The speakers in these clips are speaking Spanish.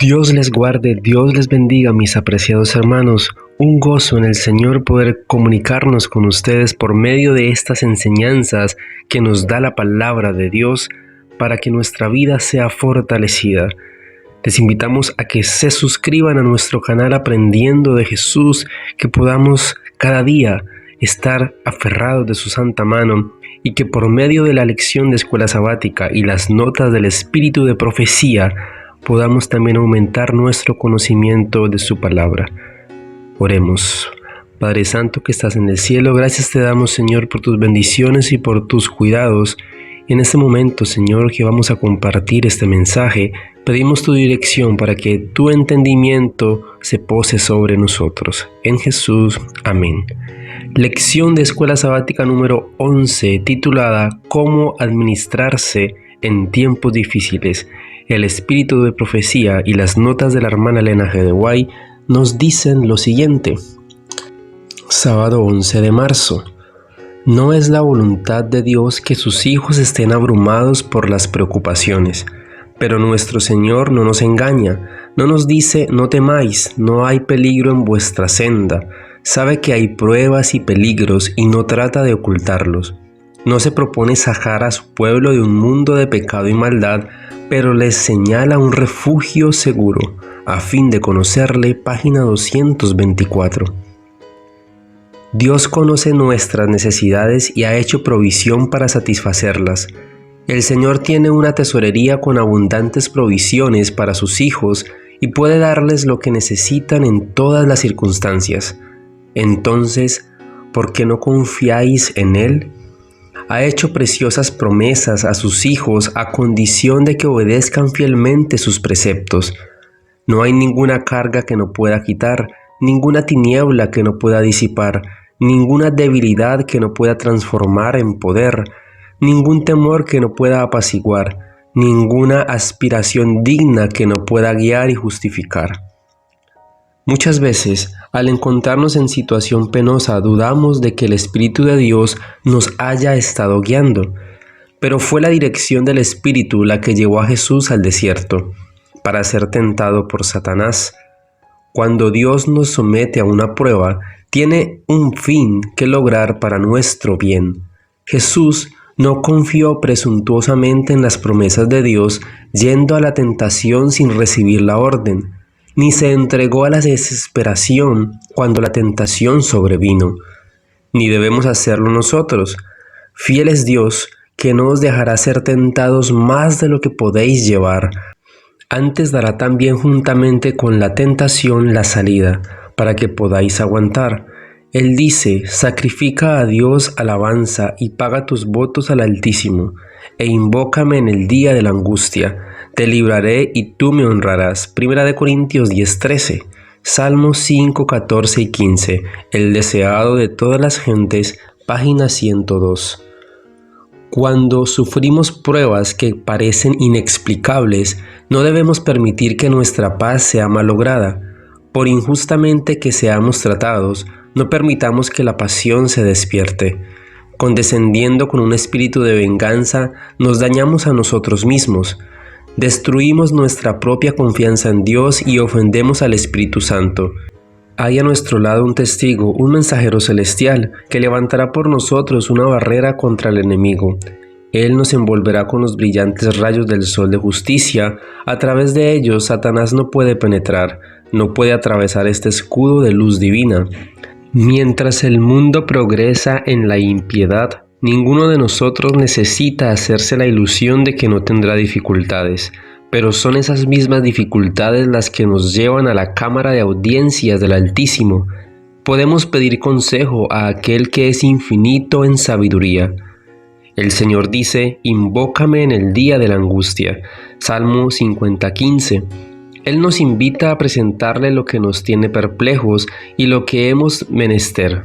Dios les guarde, Dios les bendiga, mis apreciados hermanos. Un gozo en el Señor poder comunicarnos con ustedes por medio de estas enseñanzas que nos da la palabra de Dios para que nuestra vida sea fortalecida. Les invitamos a que se suscriban a nuestro canal Aprendiendo de Jesús, que podamos cada día estar aferrados de su santa mano y que por medio de la lección de escuela sabática y las notas del espíritu de profecía podamos también aumentar nuestro conocimiento de su palabra. Oremos. Padre Santo que estás en el cielo, gracias te damos, Señor, por tus bendiciones y por tus cuidados. En este momento, Señor, que vamos a compartir este mensaje, pedimos tu dirección para que tu entendimiento se pose sobre nosotros. En Jesús, amén. Lección de escuela sabática número 11, titulada ¿Cómo administrarse en tiempos difíciles? El espíritu de profecía y las notas de la hermana Elena G. de White nos dicen lo siguiente. Sábado 11 de marzo. No es la voluntad de Dios que sus hijos estén abrumados por las preocupaciones, pero nuestro Señor no nos engaña, no nos dice no temáis, no hay peligro en vuestra senda, sabe que hay pruebas y peligros y no trata de ocultarlos. No se propone sacar a su pueblo de un mundo de pecado y maldad, pero les señala un refugio seguro, a fin de conocerle, página 224. Dios conoce nuestras necesidades y ha hecho provisión para satisfacerlas. El Señor tiene una tesorería con abundantes provisiones para sus hijos y puede darles lo que necesitan en todas las circunstancias. Entonces, ¿por qué no confiáis en Él? Ha hecho preciosas promesas a sus hijos a condición de que obedezcan fielmente sus preceptos. No hay ninguna carga que no pueda quitar, ninguna tiniebla que no pueda disipar, ninguna debilidad que no pueda transformar en poder, ningún temor que no pueda apaciguar, ninguna aspiración digna que no pueda guiar y justificar. Muchas veces, al encontrarnos en situación penosa, dudamos de que el Espíritu de Dios nos haya estado guiando, pero fue la dirección del Espíritu la que llevó a Jesús al desierto, para ser tentado por Satanás. Cuando Dios nos somete a una prueba, tiene un fin que lograr para nuestro bien. Jesús no confió presuntuosamente en las promesas de Dios, yendo a la tentación sin recibir la orden, ni se entregó a la desesperación cuando la tentación sobrevino. Ni debemos hacerlo nosotros. Fiel es Dios, que no os dejará ser tentados más de lo que podéis llevar. Antes dará también juntamente con la tentación la salida, para que podáis aguantar. Él dice, sacrifica a Dios alabanza y paga tus votos al Altísimo, e invócame en el día de la angustia. Te libraré y tú me honrarás. 1 Corintios 10:13, Salmos 5, 14 y 15, el deseado de todas las gentes, página 102. Cuando sufrimos pruebas que parecen inexplicables, no debemos permitir que nuestra paz sea malograda. Por injustamente que seamos tratados, no permitamos que la pasión se despierte. Condescendiendo con un espíritu de venganza, nos dañamos a nosotros mismos. Destruimos nuestra propia confianza en Dios y ofendemos al Espíritu Santo. Hay a nuestro lado un testigo, un mensajero celestial, que levantará por nosotros una barrera contra el enemigo. Él nos envolverá con los brillantes rayos del sol de justicia. A través de ellos, Satanás no puede penetrar, no puede atravesar este escudo de luz divina. Mientras el mundo progresa en la impiedad, ninguno de nosotros necesita hacerse la ilusión de que no tendrá dificultades, pero son esas mismas dificultades las que nos llevan a la cámara de audiencias del Altísimo. Podemos pedir consejo a aquel que es infinito en sabiduría. El Señor dice, invócame en el día de la angustia. Salmo 50:15. Él nos invita a presentarle lo que nos tiene perplejos y lo que hemos menester.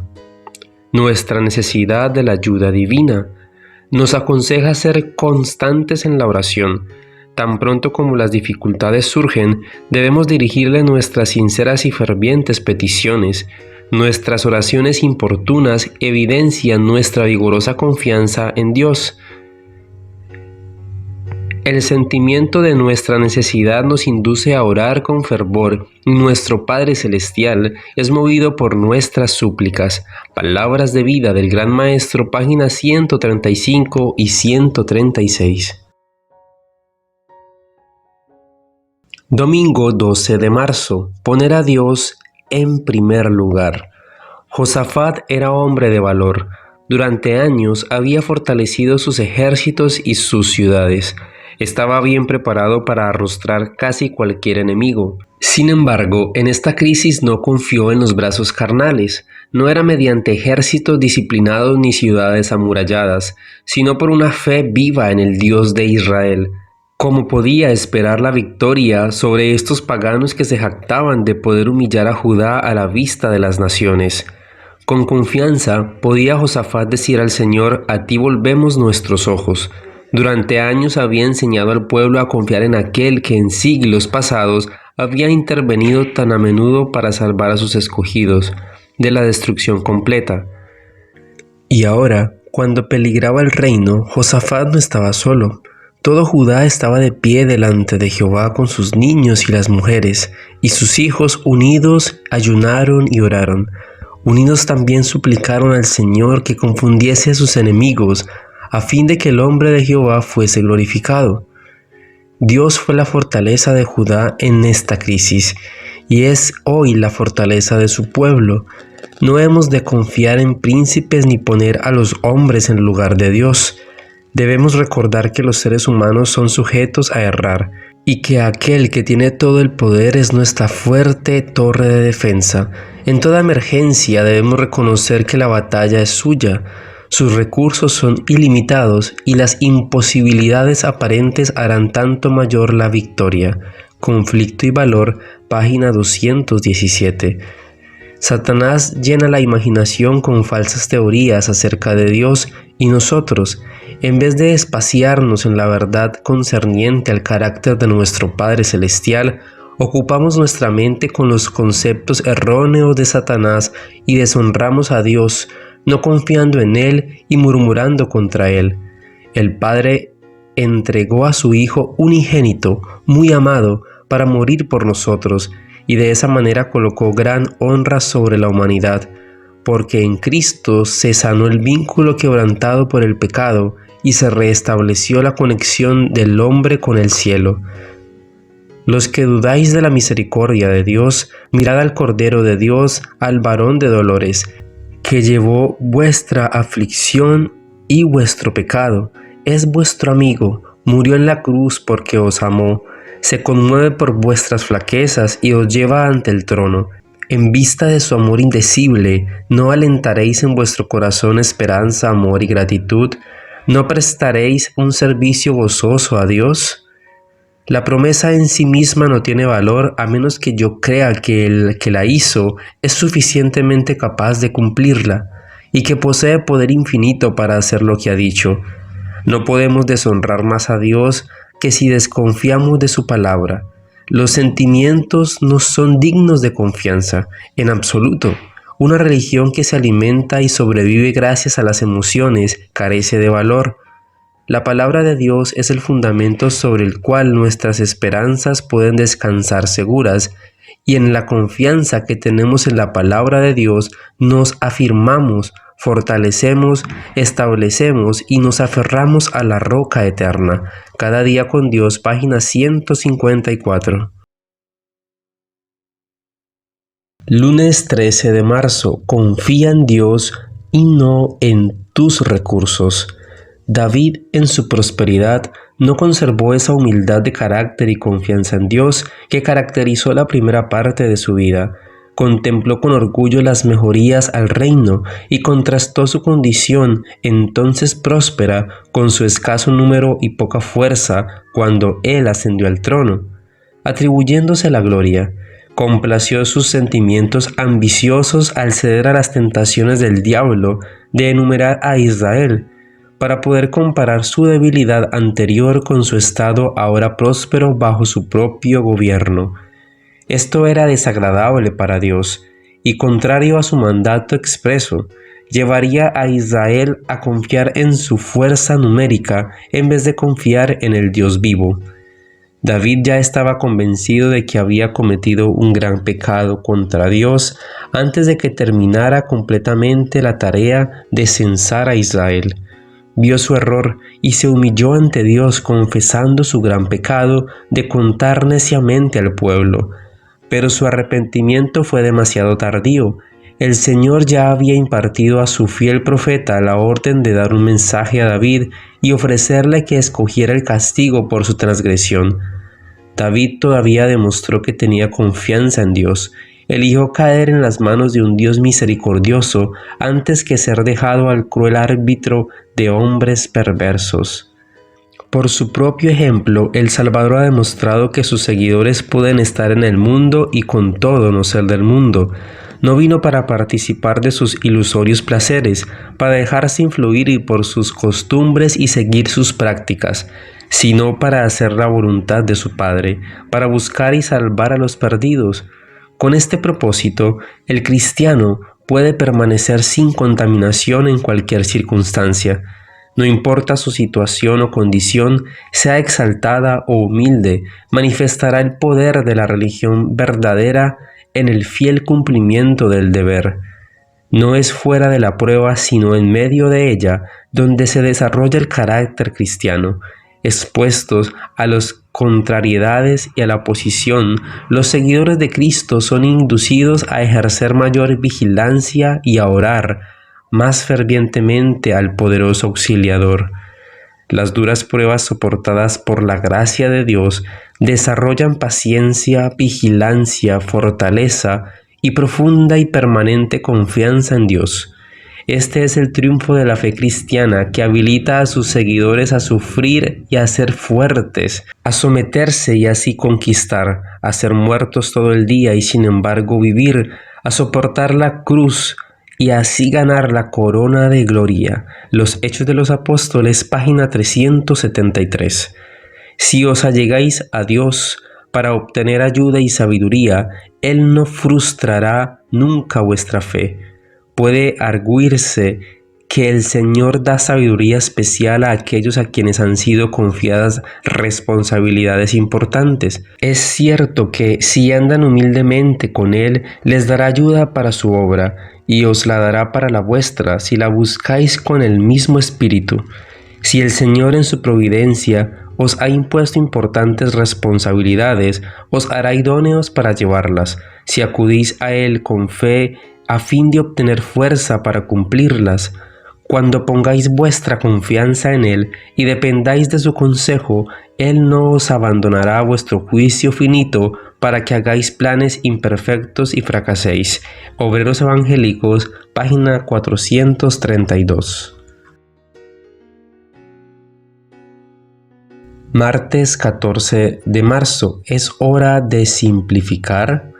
Nuestra necesidad de la ayuda divina. Nos aconseja ser constantes en la oración. Tan pronto como las dificultades surgen, debemos dirigirle nuestras sinceras y fervientes peticiones. Nuestras oraciones importunas evidencian nuestra vigorosa confianza en Dios. El sentimiento de nuestra necesidad nos induce a orar con fervor y nuestro Padre Celestial es movido por nuestras súplicas. Palabras de vida del Gran Maestro, páginas 135 y 136. Domingo 12 de marzo. Poner a Dios en primer lugar. Josafat era hombre de valor. Durante años había fortalecido sus ejércitos y sus ciudades. Estaba bien preparado para arrostrar casi cualquier enemigo. Sin embargo, en esta crisis no confió en los brazos carnales. No era mediante ejércitos disciplinados ni ciudades amuralladas, sino por una fe viva en el Dios de Israel. ¿Cómo podía esperar la victoria sobre estos paganos que se jactaban de poder humillar a Judá a la vista de las naciones? Con confianza podía Josafat decir al Señor: a ti volvemos nuestros ojos. Durante años había enseñado al pueblo a confiar en aquel que en siglos pasados había intervenido tan a menudo para salvar a sus escogidos de la destrucción completa. Y ahora, cuando peligraba el reino, Josafat no estaba solo. Todo Judá estaba de pie delante de Jehová con sus niños y las mujeres, y sus hijos unidos ayunaron y oraron. Unidos también suplicaron al Señor que confundiese a sus enemigos, a fin de que el nombre de Jehová fuese glorificado. Dios fue la fortaleza de Judá en esta crisis, y es hoy la fortaleza de su pueblo. No hemos de confiar en príncipes ni poner a los hombres en lugar de Dios. Debemos recordar que los seres humanos son sujetos a errar, y que aquel que tiene todo el poder es nuestra fuerte torre de defensa. En toda emergencia debemos reconocer que la batalla es suya. Sus recursos son ilimitados y las imposibilidades aparentes harán tanto mayor la victoria. Conflicto y valor, página 217. Satanás llena la imaginación con falsas teorías acerca de Dios, y nosotros, en vez de espaciarnos en la verdad concerniente al carácter de nuestro Padre Celestial, ocupamos nuestra mente con los conceptos erróneos de Satanás y deshonramos a Dios, no confiando en Él y murmurando contra Él. El Padre entregó a su Hijo unigénito, muy amado, para morir por nosotros, y de esa manera colocó gran honra sobre la humanidad, porque en Cristo se sanó el vínculo quebrantado por el pecado y se restableció la conexión del hombre con el cielo. Los que dudáis de la misericordia de Dios, mirad al Cordero de Dios, al varón de dolores, que llevó vuestra aflicción y vuestro pecado. Es vuestro amigo, murió en la cruz porque os amó, se conmueve por vuestras flaquezas y os lleva ante el trono. En vista de su amor indecible, ¿no alentaréis en vuestro corazón esperanza, amor y gratitud? ¿No prestaréis un servicio gozoso a Dios? La promesa en sí misma no tiene valor a menos que yo crea que el que la hizo es suficientemente capaz de cumplirla y que posee poder infinito para hacer lo que ha dicho. No podemos deshonrar más a Dios que si desconfiamos de su palabra. Los sentimientos no son dignos de confianza, en absoluto. Una religión que se alimenta y sobrevive gracias a las emociones carece de valor. La palabra de Dios es el fundamento sobre el cual nuestras esperanzas pueden descansar seguras, y en la confianza que tenemos en la palabra de Dios nos afirmamos, fortalecemos, establecemos y nos aferramos a la roca eterna. Cada día con Dios, página 154. Lunes 13 de marzo. Confía en Dios y no en tus recursos. David, en su prosperidad, no conservó esa humildad de carácter y confianza en Dios que caracterizó la primera parte de su vida. Contempló con orgullo las mejorías al reino y contrastó su condición, entonces próspera, con su escaso número y poca fuerza cuando él ascendió al trono. Atribuyéndose la gloria, complació sus sentimientos ambiciosos al ceder a las tentaciones del diablo de enumerar a Israel, para poder comparar su debilidad anterior con su estado ahora próspero bajo su propio gobierno. Esto era desagradable para Dios y contrario a su mandato expreso, llevaría a Israel a confiar en su fuerza numérica en vez de confiar en el Dios vivo. David ya estaba convencido de que había cometido un gran pecado contra Dios antes de que terminara completamente la tarea de censar a Israel. Vio su error y se humilló ante Dios confesando su gran pecado de contar neciamente al pueblo. Pero su arrepentimiento fue demasiado tardío. El Señor ya había impartido a su fiel profeta la orden de dar un mensaje a David y ofrecerle que escogiera el castigo por su transgresión. David todavía demostró que tenía confianza en Dios. Eligió caer en las manos de un Dios misericordioso antes que ser dejado al cruel árbitro de hombres perversos. Por su propio ejemplo, el Salvador ha demostrado que sus seguidores pueden estar en el mundo y con todo no ser del mundo. No vino para participar de sus ilusorios placeres, para dejarse influir por sus costumbres y seguir sus prácticas, sino para hacer la voluntad de su Padre, para buscar y salvar a los perdidos. Con este propósito, el cristiano puede permanecer sin contaminación en cualquier circunstancia. No importa su situación o condición, sea exaltada o humilde, manifestará el poder de la religión verdadera en el fiel cumplimiento del deber. No es fuera de la prueba, sino en medio de ella, donde se desarrolla el carácter cristiano. Expuestos a las contrariedades y a la oposición, los seguidores de Cristo son inducidos a ejercer mayor vigilancia y a orar más fervientemente al poderoso auxiliador. Las duras pruebas soportadas por la gracia de Dios desarrollan paciencia, vigilancia, fortaleza y profunda y permanente confianza en Dios. Este es el triunfo de la fe cristiana que habilita a sus seguidores a sufrir y a ser fuertes, a someterse y así conquistar, a ser muertos todo el día y sin embargo vivir, a soportar la cruz y así ganar la corona de gloria. Los Hechos de los Apóstoles, página 373. Si os allegáis a Dios para obtener ayuda y sabiduría, Él no frustrará nunca vuestra fe. Puede arguirse que el Señor da sabiduría especial a aquellos a quienes han sido confiadas responsabilidades importantes. Es cierto que si andan humildemente con Él, les dará ayuda para su obra y os la dará para la vuestra si la buscáis con el mismo espíritu. Si el Señor en su providencia os ha impuesto importantes responsabilidades, os hará idóneos para llevarlas, si acudís a Él con fe a fin de obtener fuerza para cumplirlas. Cuando pongáis vuestra confianza en Él y dependáis de su consejo, Él no os abandonará a vuestro juicio finito para que hagáis planes imperfectos y fracaséis. Obreros Evangélicos, página 432. Martes 14 de marzo. ¿Es hora de simplificar?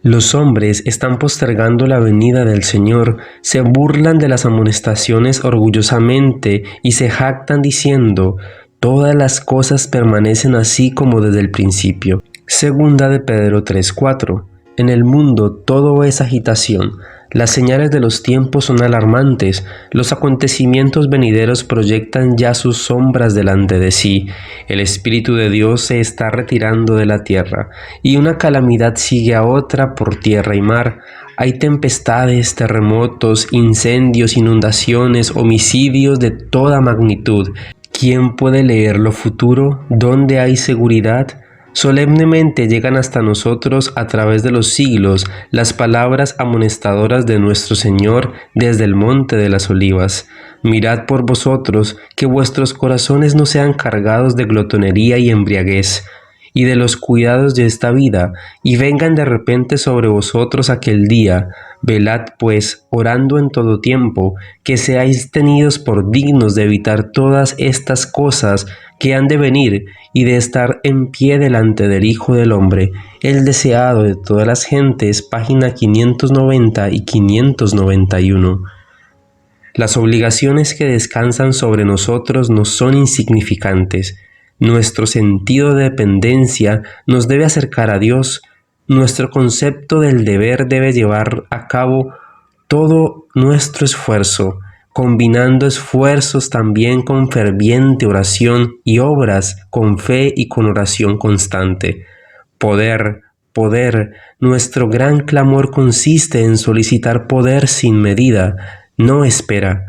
Los hombres están postergando la venida del Señor, se burlan de las amonestaciones orgullosamente y se jactan diciendo: todas las cosas permanecen así como desde el principio. Segunda de Pedro 3:4. En el mundo todo es agitación. Las señales de los tiempos son alarmantes, los acontecimientos venideros proyectan ya sus sombras delante de sí, el Espíritu de Dios se está retirando de la tierra, y una calamidad sigue a otra por tierra y mar. Hay tempestades, terremotos, incendios, inundaciones, homicidios de toda magnitud. ¿Quién puede leer lo futuro? ¿Dónde hay seguridad? Solemnemente llegan hasta nosotros a través de los siglos las palabras amonestadoras de nuestro Señor desde el monte de las Olivas. Mirad por vosotros que vuestros corazones no sean cargados de glotonería y embriaguez, y de los cuidados de esta vida, y vengan de repente sobre vosotros aquel día. Velad pues, orando en todo tiempo, que seáis tenidos por dignos de evitar todas estas cosas que han de venir, y de estar en pie delante del Hijo del Hombre, el deseado de todas las gentes, página 590 y 591. Las obligaciones que descansan sobre nosotros no son insignificantes. Nuestro sentido de dependencia nos debe acercar a Dios. Nuestro concepto del deber debe llevar a cabo todo nuestro esfuerzo, combinando esfuerzos también con ferviente oración y obras con fe y con oración constante. Poder, nuestro gran clamor consiste en solicitar poder sin medida, no espera.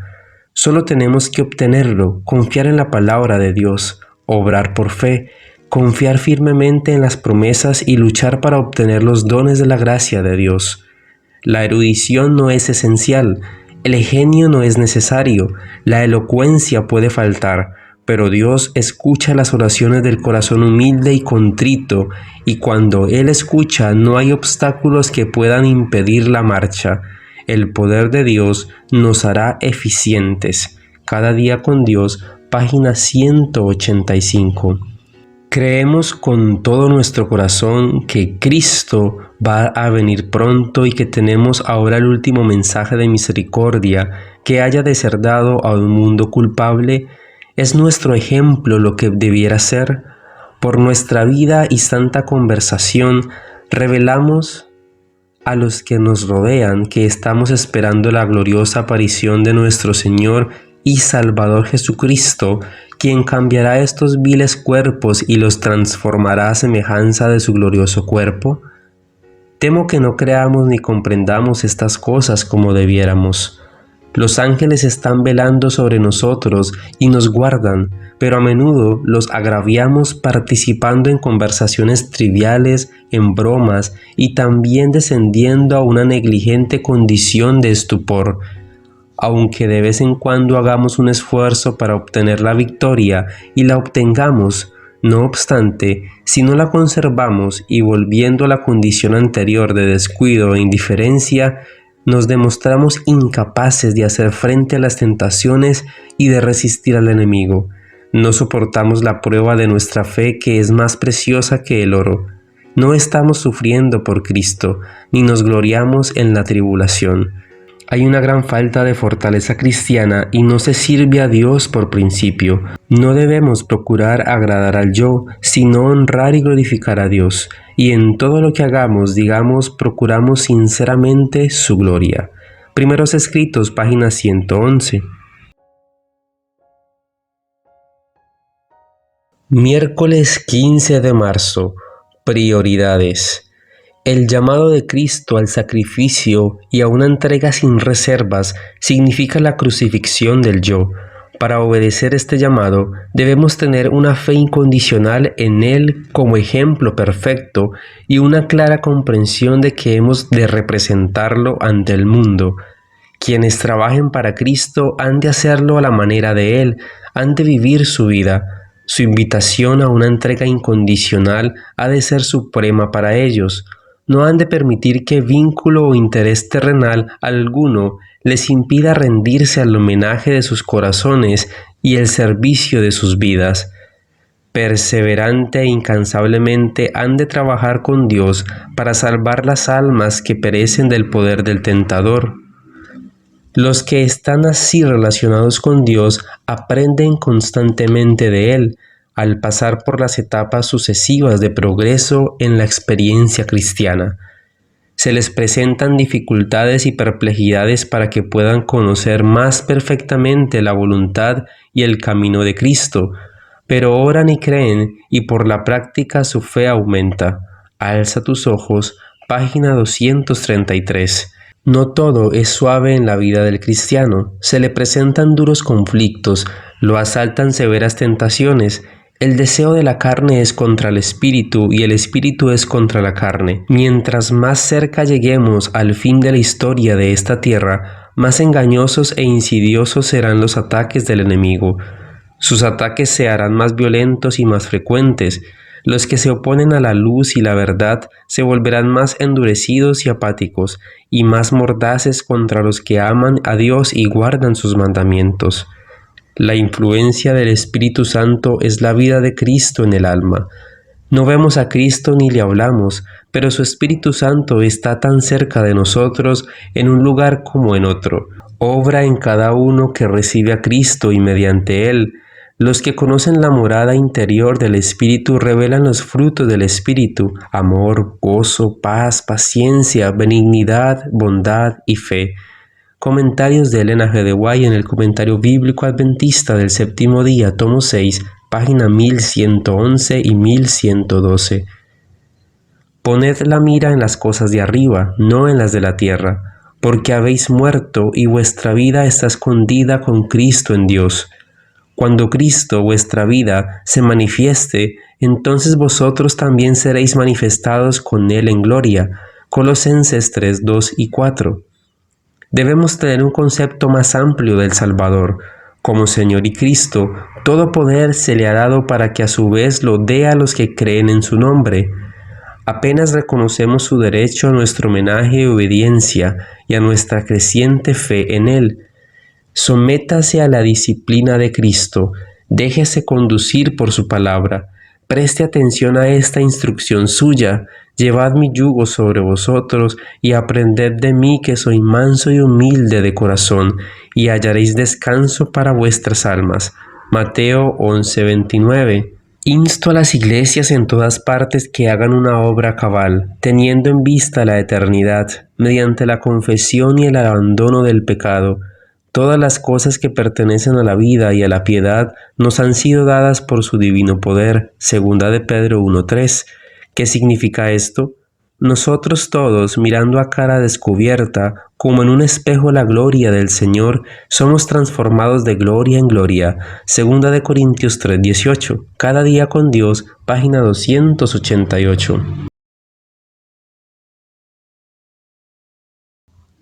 Solo tenemos que obtenerlo, confiar en la palabra de Dios, obrar por fe, confiar firmemente en las promesas y luchar para obtener los dones de la gracia de Dios. La erudición no es esencial, el genio no es necesario, la elocuencia puede faltar, pero Dios escucha las oraciones del corazón humilde y contrito, y cuando Él escucha no hay obstáculos que puedan impedir la marcha. El poder de Dios nos hará eficientes. Cada día con Dios, página 185. Creemos con todo nuestro corazón que Cristo va a venir pronto y que tenemos ahora el último mensaje de misericordia que haya de ser dado a un mundo culpable. ¿Es nuestro ejemplo lo que debiera ser? Por nuestra vida y santa conversación, revelamos a los que nos rodean que estamos esperando la gloriosa aparición de nuestro Señor y Salvador Jesucristo, quien cambiará estos viles cuerpos y los transformará a semejanza de su glorioso cuerpo. Temo que no creamos ni comprendamos estas cosas como debiéramos. Los ángeles están velando sobre nosotros y nos guardan, pero a menudo los agraviamos participando en conversaciones triviales, en bromas y también descendiendo a una negligente condición de estupor. Aunque de vez en cuando hagamos un esfuerzo para obtener la victoria y la obtengamos, no obstante, si no la conservamos y volviendo a la condición anterior de descuido e indiferencia, nos demostramos incapaces de hacer frente a las tentaciones y de resistir al enemigo. No soportamos la prueba de nuestra fe, que es más preciosa que el oro. No estamos sufriendo por Cristo, ni nos gloriamos en la tribulación. Hay una gran falta de fortaleza cristiana y no se sirve a Dios por principio. No debemos procurar agradar al yo, sino honrar y glorificar a Dios. Y en todo lo que hagamos, procuramos sinceramente su gloria. Primeros Escritos, página 111. Miércoles 15 de marzo. Prioridades. El llamado de Cristo al sacrificio y a una entrega sin reservas significa la crucifixión del yo. Para obedecer este llamado, debemos tener una fe incondicional en Él como ejemplo perfecto y una clara comprensión de que hemos de representarlo ante el mundo. Quienes trabajen para Cristo han de hacerlo a la manera de Él, han de vivir su vida. Su invitación a una entrega incondicional ha de ser suprema para ellos. No han de permitir que vínculo o interés terrenal alguno les impida rendirse al homenaje de sus corazones y el servicio de sus vidas. Perseverante e incansablemente han de trabajar con Dios para salvar las almas que perecen del poder del tentador. Los que están así relacionados con Dios aprenden constantemente de Él, al pasar por las etapas sucesivas de progreso en la experiencia cristiana. Se les presentan dificultades y perplejidades para que puedan conocer más perfectamente la voluntad y el camino de Cristo, pero oran y creen, y por la práctica su fe aumenta. Alza tus ojos, página 233. No todo es suave en la vida del cristiano. Se le presentan duros conflictos, lo asaltan severas tentaciones. El deseo de la carne es contra el espíritu y el espíritu es contra la carne. Mientras más cerca lleguemos al fin de la historia de esta tierra, más engañosos e insidiosos serán los ataques del enemigo. Sus ataques se harán más violentos y más frecuentes. Los que se oponen a la luz y la verdad se volverán más endurecidos y apáticos, y más mordaces contra los que aman a Dios y guardan sus mandamientos. La influencia del Espíritu Santo es la vida de Cristo en el alma. No vemos a Cristo ni le hablamos, pero su Espíritu Santo está tan cerca de nosotros en un lugar como en otro. Obra en cada uno que recibe a Cristo y mediante Él. Los que conocen la morada interior del Espíritu revelan los frutos del Espíritu: amor, gozo, paz, paciencia, benignidad, bondad y fe. Comentarios de Ellen G. de White en el Comentario Bíblico Adventista del Séptimo Día, tomo 6, página 1111 y 1112. Poned la mira en las cosas de arriba, no en las de la tierra, porque habéis muerto y vuestra vida está escondida con Cristo en Dios. Cuando Cristo, vuestra vida, se manifieste, entonces vosotros también seréis manifestados con Él en gloria. Colosenses 3, 2 y 4. Debemos tener un concepto más amplio del Salvador. Como Señor y Cristo, todo poder se le ha dado para que a su vez lo dé a los que creen en su nombre. Apenas reconocemos su derecho a nuestro homenaje y obediencia y a nuestra creciente fe en Él. Sométase a la disciplina de Cristo, déjese conducir por su palabra, preste atención a esta instrucción suya, llevad mi yugo sobre vosotros y aprended de mí que soy manso y humilde de corazón, y hallaréis descanso para vuestras almas. Mateo 11:29. Insto a las iglesias en todas partes que hagan una obra cabal, teniendo en vista la eternidad, mediante la confesión y el abandono del pecado. Todas las cosas que pertenecen a la vida y a la piedad nos han sido dadas por su divino poder. Segunda de Pedro 1:3. ¿Qué significa esto? Nosotros todos, mirando a cara descubierta, como en un espejo la gloria del Señor, somos transformados de gloria en gloria. Segunda de Corintios 3:18. Cada día con Dios, página 288.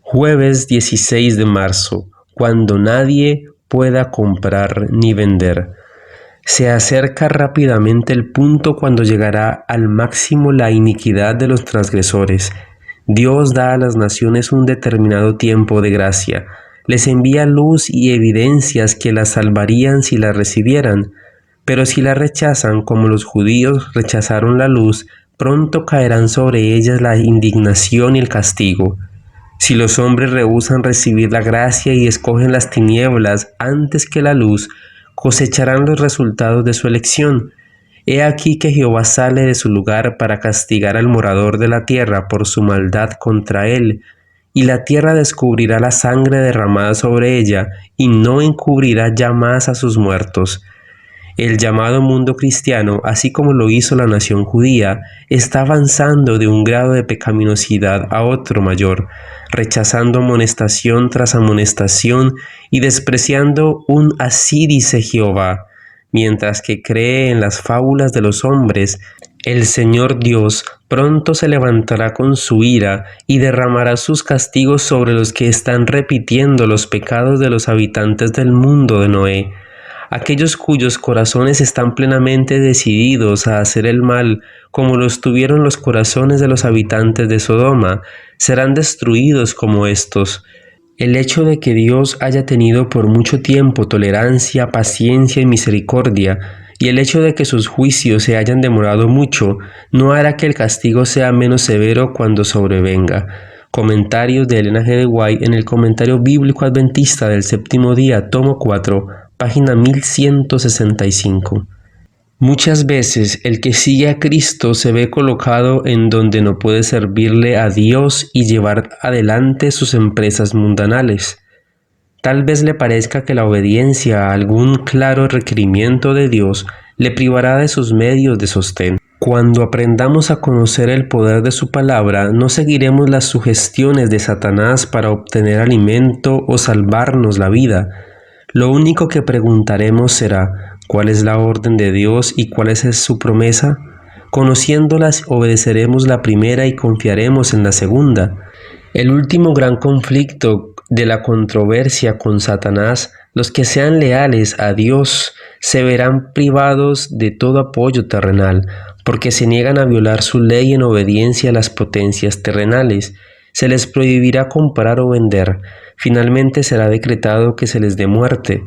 Jueves 16 de marzo. Cuando nadie pueda comprar ni vender. Se acerca rápidamente el punto cuando llegará al máximo la iniquidad de los transgresores. Dios da a las naciones un determinado tiempo de gracia. Les envía luz y evidencias que las salvarían si la recibieran. Pero si la rechazan, como los judíos rechazaron la luz, pronto caerán sobre ellas la indignación y el castigo. Si los hombres rehúsan recibir la gracia y escogen las tinieblas antes que la luz, cosecharán los resultados de su elección. He aquí que Jehová sale de su lugar para castigar al morador de la tierra por su maldad contra él, y la tierra descubrirá la sangre derramada sobre ella, y no encubrirá ya más a sus muertos. El llamado mundo cristiano, así como lo hizo la nación judía, está avanzando de un grado de pecaminosidad a otro mayor, rechazando amonestación tras amonestación y despreciando un así dice Jehová. Mientras que cree en las fábulas de los hombres, el Señor Dios pronto se levantará con su ira y derramará sus castigos sobre los que están repitiendo los pecados de los habitantes del mundo de Noé. Aquellos cuyos corazones están plenamente decididos a hacer el mal, como lo estuvieron los corazones de los habitantes de Sodoma, serán destruidos como estos. El hecho de que Dios haya tenido por mucho tiempo tolerancia, paciencia y misericordia, y el hecho de que sus juicios se hayan demorado mucho, no hará que el castigo sea menos severo cuando sobrevenga. Comentarios de Ellen G. de White en el Comentario Bíblico Adventista del Séptimo Día, tomo 4, página 1165. Muchas veces el que sigue a Cristo se ve colocado en donde no puede servirle a Dios y llevar adelante sus empresas mundanales. Tal vez le parezca que la obediencia a algún claro requerimiento de Dios le privará de sus medios de sostén. Cuando aprendamos a conocer el poder de su palabra, no seguiremos las sugestiones de Satanás para obtener alimento o salvarnos la vida. Lo único que preguntaremos será, ¿cuál es la orden de Dios y cuál es su promesa? Conociéndolas, obedeceremos la primera y confiaremos en la segunda. El último gran conflicto de la controversia con Satanás, los que sean leales a Dios se verán privados de todo apoyo terrenal, porque se niegan a violar su ley en obediencia a las potencias terrenales. Se les prohibirá comprar o vender. Finalmente será decretado que se les dé muerte.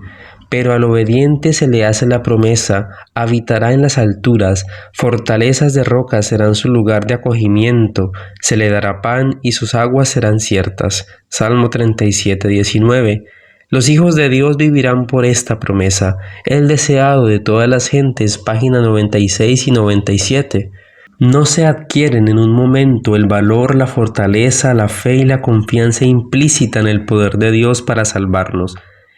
Pero al obediente se le hace la promesa, habitará en las alturas, fortalezas de roca serán su lugar de acogimiento, se le dará pan y sus aguas serán ciertas. Salmo 37:19. Los hijos de Dios vivirán por esta promesa, el deseado de todas las gentes, página 96 y 97. No se adquieren en un momento el valor, la fortaleza, la fe y la confianza implícita en el poder de Dios para salvarnos.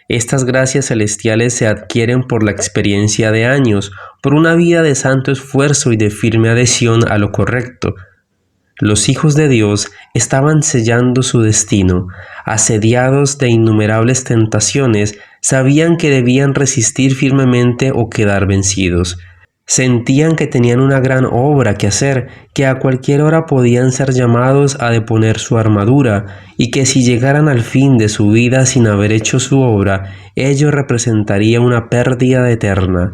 Estas gracias celestiales se adquieren por la experiencia de años, por una vida de santo esfuerzo y de firme adhesión a lo correcto. Los hijos de Dios estaban sellando su destino. Asediados de innumerables tentaciones, sabían que debían resistir firmemente o quedar vencidos. Sentían que tenían una gran obra que hacer, que a cualquier hora podían ser llamados a deponer su armadura, y que si llegaran al fin de su vida sin haber hecho su obra, ello representaría una pérdida eterna.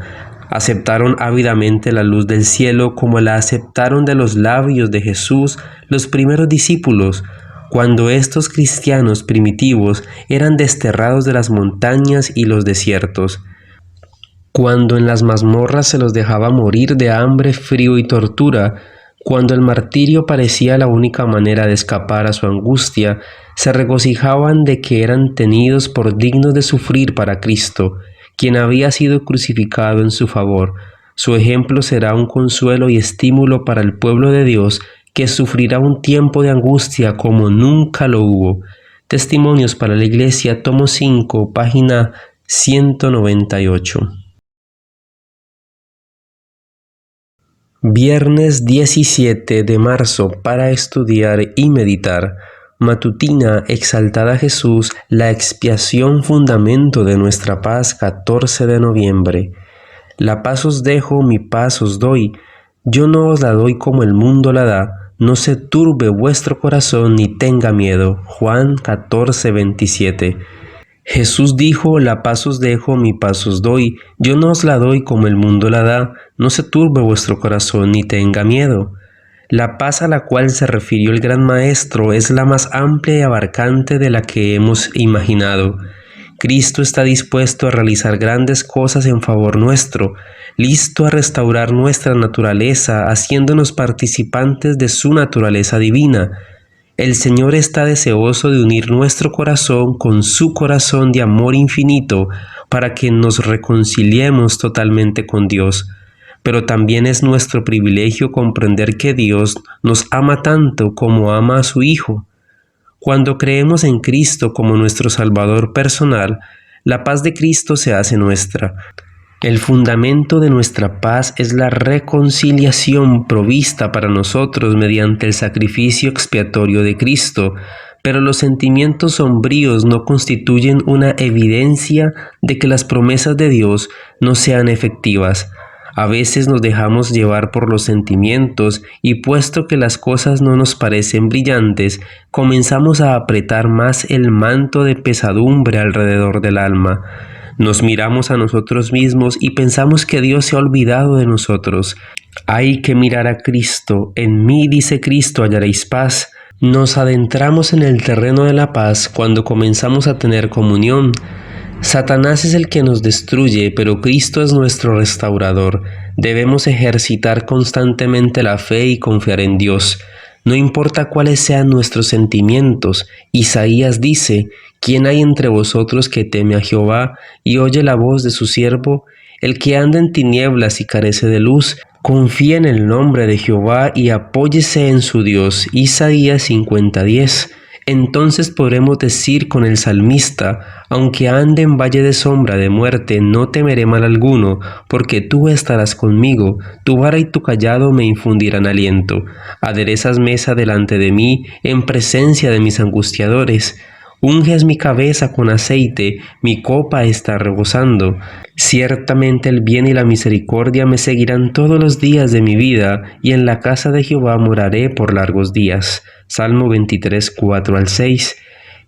Aceptaron ávidamente la luz del cielo como la aceptaron de los labios de Jesús los primeros discípulos, cuando estos cristianos primitivos eran desterrados de las montañas y los desiertos. Cuando en las mazmorras se los dejaba morir de hambre, frío y tortura, cuando el martirio parecía la única manera de escapar a su angustia, se regocijaban de que eran tenidos por dignos de sufrir para Cristo, quien había sido crucificado en su favor. Su ejemplo será un consuelo y estímulo para el pueblo de Dios, que sufrirá un tiempo de angustia como nunca lo hubo. Testimonios para la Iglesia, tomo 5, página 198. Viernes 17 de marzo para estudiar y meditar. Matutina, exaltada Jesús, la expiación fundamento de nuestra paz, 14 de noviembre. La paz os dejo, mi paz os doy. Yo no os la doy como el mundo la da. No se turbe vuestro corazón ni tenga miedo. Juan 14, 27. Jesús dijo, la paz os dejo, mi paz os doy, yo no os la doy como el mundo la da, no se turbe vuestro corazón ni tenga miedo. La paz a la cual se refirió el Gran Maestro es la más amplia y abarcante de la que hemos imaginado. Cristo está dispuesto a realizar grandes cosas en favor nuestro, listo a restaurar nuestra naturaleza, haciéndonos participantes de su naturaleza divina. El Señor está deseoso de unir nuestro corazón con su corazón de amor infinito para que nos reconciliemos totalmente con Dios. Pero también es nuestro privilegio comprender que Dios nos ama tanto como ama a su Hijo. Cuando creemos en Cristo como nuestro Salvador personal, la paz de Cristo se hace nuestra. El fundamento de nuestra paz es la reconciliación provista para nosotros mediante el sacrificio expiatorio de Cristo, pero los sentimientos sombríos no constituyen una evidencia de que las promesas de Dios no sean efectivas. A veces nos dejamos llevar por los sentimientos y puesto que las cosas no nos parecen brillantes, comenzamos a apretar más el manto de pesadumbre alrededor del alma. Nos miramos a nosotros mismos y pensamos que Dios se ha olvidado de nosotros. Hay que mirar a Cristo. En mí, dice Cristo, hallaréis paz. Nos adentramos en el terreno de la paz cuando comenzamos a tener comunión. Satanás es el que nos destruye, pero Cristo es nuestro restaurador. Debemos ejercitar constantemente la fe y confiar en Dios. No importa cuáles sean nuestros sentimientos. Isaías dice, ¿quién hay entre vosotros que teme a Jehová y oye la voz de su siervo? El que anda en tinieblas y carece de luz, confía en el nombre de Jehová y apóyese en su Dios. Isaías 50:10. Entonces podremos decir con el salmista, aunque ande en valle de sombra de muerte, no temeré mal alguno, porque tú estarás conmigo, tu vara y tu cayado me infundirán aliento. Aderezas mesa delante de mí, en presencia de mis angustiadores. Unges mi cabeza con aceite, mi copa está rebosando. Ciertamente el bien y la misericordia me seguirán todos los días de mi vida, y en la casa de Jehová moraré por largos días. Salmo 23, 4 al 6.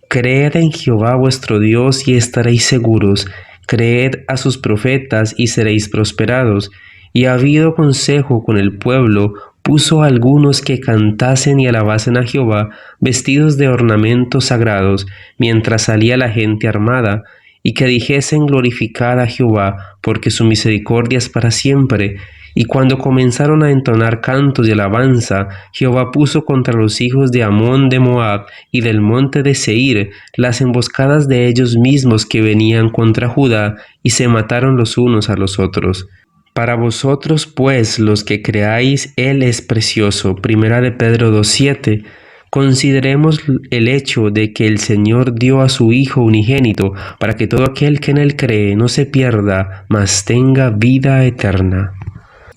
Creed en Jehová vuestro Dios y estaréis seguros. Creed a sus profetas y seréis prosperados. Y ha habido consejo con el pueblo, puso a algunos que cantasen y alabasen a Jehová, vestidos de ornamentos sagrados, mientras salía la gente armada, y que dijesen glorificad a Jehová, porque su misericordia es para siempre. Y cuando comenzaron a entonar cantos de alabanza, Jehová puso contra los hijos de Amón de Moab y del monte de Seir las emboscadas de ellos mismos que venían contra Judá, y se mataron los unos a los otros. Para vosotros, pues, los que creáis, Él es precioso. Primera de Pedro 2:7. Consideremos el hecho de que el Señor dio a su Hijo unigénito para que todo aquel que en Él cree no se pierda, mas tenga vida eterna.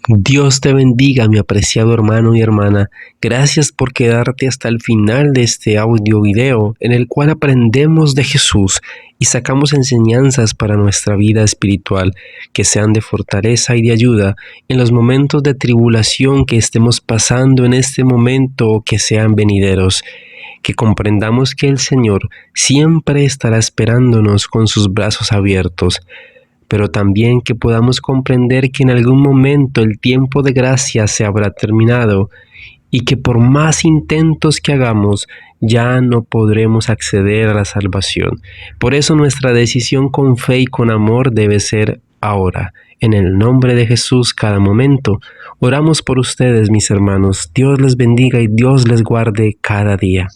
Dios te bendiga, mi apreciado hermano y hermana. Gracias por quedarte hasta el final de este audio video en el cual aprendemos de Jesús y sacamos enseñanzas para nuestra vida espiritual que sean de fortaleza y de ayuda en los momentos de tribulación que estemos pasando en este momento o que sean venideros. Que comprendamos que el Señor siempre estará esperándonos con sus brazos abiertos, pero también que podamos comprender que en algún momento el tiempo de gracia se habrá terminado y que por más intentos que hagamos, ya no podremos acceder a la salvación. Por eso nuestra decisión con fe y con amor debe ser ahora. En el nombre de Jesús, cada momento. Oramos por ustedes, mis hermanos. Dios les bendiga y Dios les guarde cada día.